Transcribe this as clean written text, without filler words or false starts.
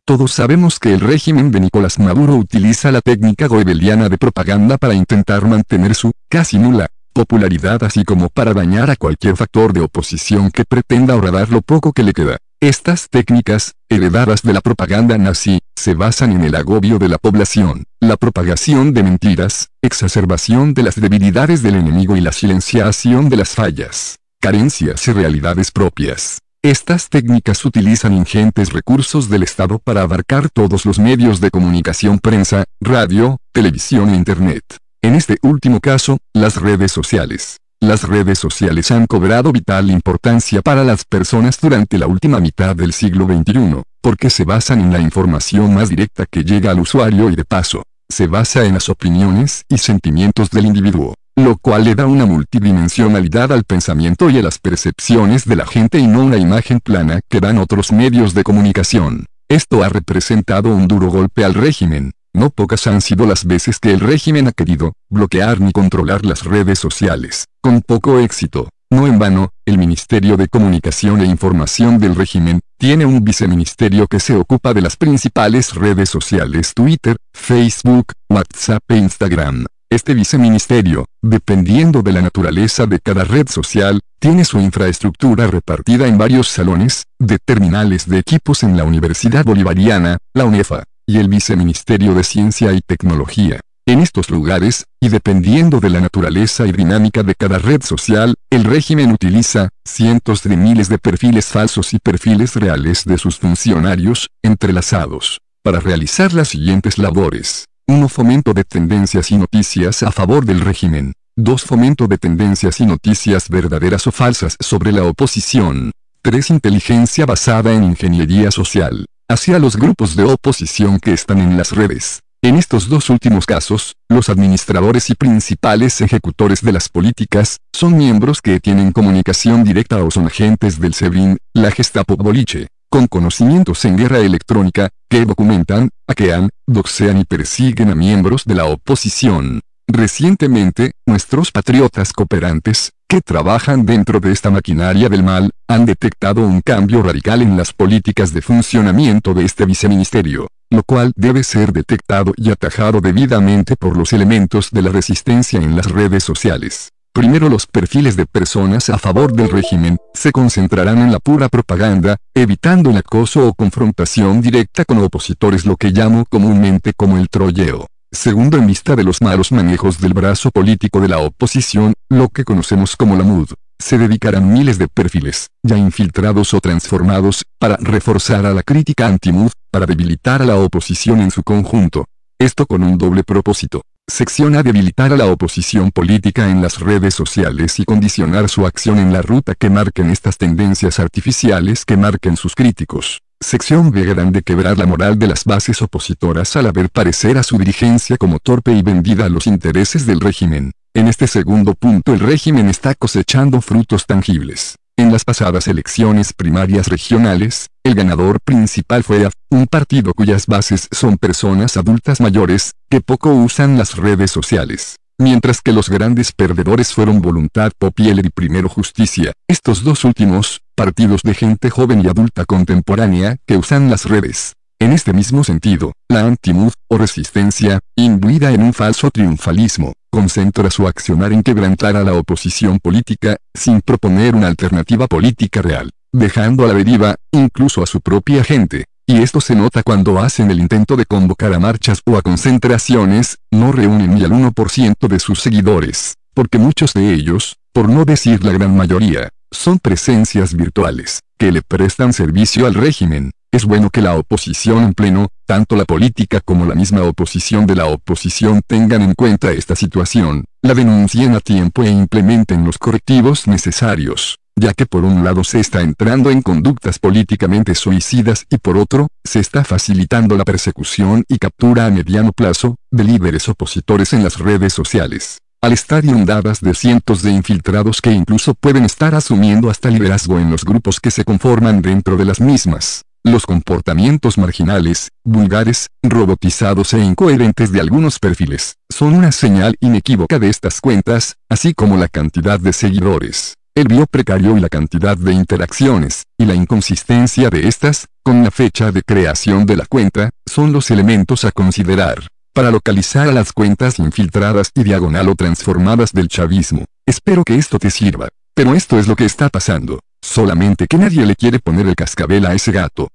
Todos sabemos que el régimen de Nicolás Maduro utiliza la técnica goebbeliana de propaganda para intentar mantener su, casi nula, popularidad, así como para dañar a cualquier factor de oposición que pretenda horadar lo poco que le queda. Estas técnicas, heredadas de la propaganda nazi, se basan en el agobio de la población, la propagación de mentiras, exacerbación de las debilidades del enemigo y la silenciación de las fallas, carencias y realidades propias. Estas técnicas utilizan ingentes recursos del Estado para abarcar todos los medios de comunicación: prensa, radio, televisión e Internet. En este último caso, las redes sociales. Las redes sociales han cobrado vital importancia para las personas durante la última mitad del siglo XXI, porque se basan en la información más directa que llega al usuario y de paso, se basa en las opiniones y sentimientos del individuo, lo cual le da una multidimensionalidad al pensamiento y a las percepciones de la gente y no una imagen plana que dan otros medios de comunicación. Esto ha representado un duro golpe al régimen. No pocas han sido las veces que el régimen ha querido bloquear ni controlar las redes sociales, con poco éxito. No en vano, el Ministerio de Comunicación e Información del régimen tiene un viceministerio que se ocupa de las principales redes sociales: Twitter, Facebook, WhatsApp e Instagram. Este viceministerio, dependiendo de la naturaleza de cada red social, tiene su infraestructura repartida en varios salones, de terminales de equipos en la Universidad Bolivariana, la UNEFA, y el Viceministerio de Ciencia y Tecnología. En estos lugares, y dependiendo de la naturaleza y dinámica de cada red social, el régimen utiliza cientos de miles de perfiles falsos y perfiles reales de sus funcionarios, entrelazados, para realizar las siguientes labores. 1. Fomento de tendencias y noticias a favor del régimen. 2. Fomento de tendencias y noticias verdaderas o falsas sobre la oposición. 3. Inteligencia basada en ingeniería social, hacia los grupos de oposición que están en las redes. En estos dos últimos casos, los administradores y principales ejecutores de las políticas son miembros que tienen comunicación directa o son agentes del SEBIN, la Gestapo boliche, con conocimientos en guerra electrónica, que documentan, hackean, doxean y persiguen a miembros de la oposición. Recientemente, nuestros patriotas cooperantes, que trabajan dentro de esta maquinaria del mal, han detectado un cambio radical en las políticas de funcionamiento de este viceministerio, lo cual debe ser detectado y atajado debidamente por los elementos de la resistencia en las redes sociales. Primero, los perfiles de personas a favor del régimen se concentrarán en la pura propaganda, evitando el acoso o confrontación directa con opositores, lo que llamo comúnmente como el trolleo. Segundo, en vista de los malos manejos del brazo político de la oposición, lo que conocemos como la MUD, se dedicarán miles de perfiles, ya infiltrados o transformados, para reforzar a la crítica anti-MUD, para debilitar a la oposición en su conjunto. Esto con un doble propósito. Sección A: debilitar a la oposición política en las redes sociales y condicionar su acción en la ruta que marquen estas tendencias artificiales que marquen sus críticos. Sección B: grande quebrar la moral de las bases opositoras al haber parecer a su dirigencia como torpe y vendida a los intereses del régimen. En este segundo punto el régimen está cosechando frutos tangibles. En las pasadas elecciones primarias regionales, el ganador principal fue AF, un partido cuyas bases son personas adultas mayores, que poco usan las redes sociales. Mientras que los grandes perdedores fueron Voluntad Popular y Primero Justicia. Estos dos últimos, partidos de gente joven y adulta contemporánea que usan las redes. En este mismo sentido, la anti-MUD, o resistencia, imbuida en un falso triunfalismo, concentra su accionar en quebrantar a la oposición política, sin proponer una alternativa política real, dejando a la deriva, incluso a su propia gente. Y esto se nota cuando hacen el intento de convocar a marchas o a concentraciones, no reúnen ni al 1% de sus seguidores, porque muchos de ellos, por no decir la gran mayoría, son presencias virtuales, que le prestan servicio al régimen. Es bueno que la oposición en pleno, tanto la política como la misma oposición de la oposición tengan en cuenta esta situación, la denuncien a tiempo e implementen los correctivos necesarios, ya que por un lado se está entrando en conductas políticamente suicidas y por otro, se está facilitando la persecución y captura a mediano plazo, de líderes opositores en las redes sociales, al estar inundadas de cientos de infiltrados que incluso pueden estar asumiendo hasta liderazgo en los grupos que se conforman dentro de las mismas. Los comportamientos marginales, vulgares, robotizados e incoherentes de algunos perfiles, son una señal inequívoca de estas cuentas, así como la cantidad de seguidores. El bio precario y la cantidad de interacciones, y la inconsistencia de estas, con la fecha de creación de la cuenta, son los elementos a considerar para localizar a las cuentas infiltradas y diagonal o transformadas del chavismo. Espero que esto te sirva. Pero esto es lo que está pasando. Solamente que nadie le quiere poner el cascabel a ese gato.